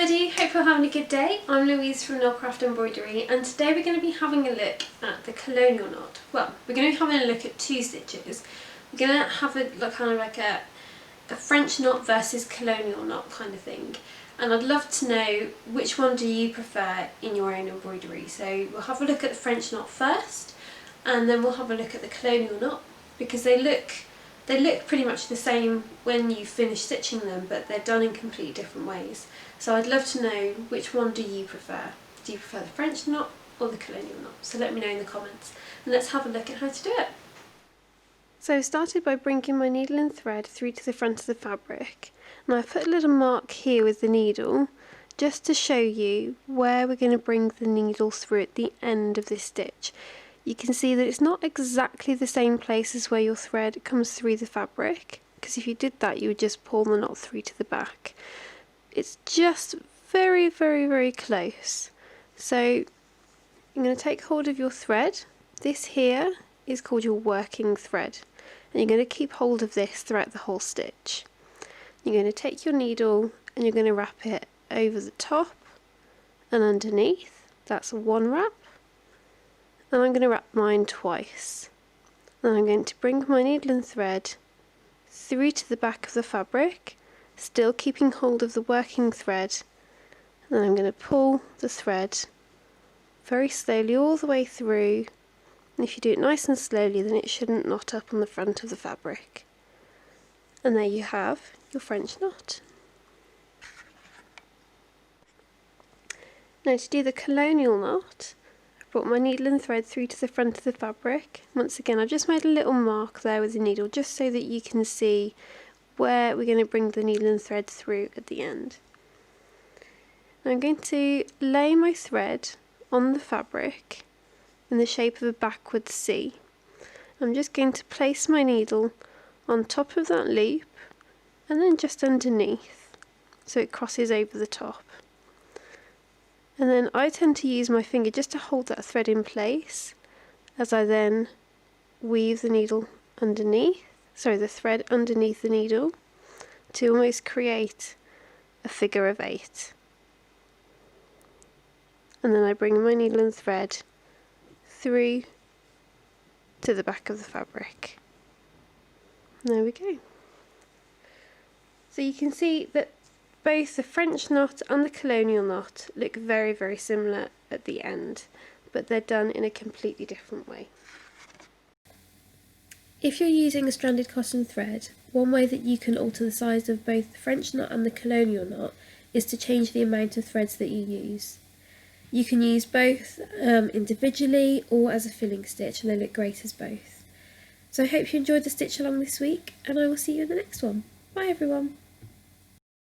everybody, hope you're having a good day. I'm Louise from Knowle Embroidery, and today we're going to be having a look at the Colonial Knot. Well, we're going to be having a look at two stitches. We're going to have a look kind of like a French knot versus Colonial knot kind of thing. And I'd love to know which one do you prefer in your own embroidery. So we'll have a look at the French knot first, and then we'll have a look at the Colonial knot, because they look pretty much the same when you finish stitching them, but they're done in completely different ways. So I'd love to know, which one do you prefer? Do you prefer the French knot or the Colonial knot? So let me know in the comments, and let's have a look at how to do it. So I started by bringing my needle and thread through to the front of the fabric. Now I've put a little mark here with the needle just to show you where we're going to bring the needle through at the end of this stitch. You can see that it's not exactly the same place as where your thread comes through the fabric, because if you did that you would just pull the knot through to the back. It's just very, very, very close. So you're going to take hold of your thread. This here is called your working thread, and you're going to keep hold of this throughout the whole stitch. You're going to take your needle and you're going to wrap it over the top and underneath. That's one wrap. And I'm going to wrap mine twice. Then I'm going to bring my needle and thread through to the back of the fabric, still keeping hold of the working thread. And then I'm going to pull the thread very slowly all the way through. And if you do it nice and slowly, then it shouldn't knot up on the front of the fabric. And there you have your French knot. Now to do the Colonial knot, I've brought my needle and thread through to the front of the fabric. Once again, I've just made a little mark there with the needle, just so that you can see where we're going to bring the needle and thread through at the end. Now I'm going to lay my thread on the fabric in the shape of a backward C. I'm just going to place my needle on top of that loop and then just underneath, so it crosses over the top. And then I tend to use my finger just to hold that thread in place as I then weave the needle underneath, the thread underneath the needle, to almost create a figure of 8. And then I bring my needle and thread through to the back of the fabric. There we go. So you can see that both the French knot and the Colonial knot look very, very similar at the end, but they're done in a completely different way. If you're using a stranded cotton thread, one way that you can alter the size of both the French knot and the Colonial knot is to change the amount of threads that you use. You can use both individually or as a filling stitch, and they look great as both. So I hope you enjoyed the stitch along this week, and I will see you in the next one. Bye everyone!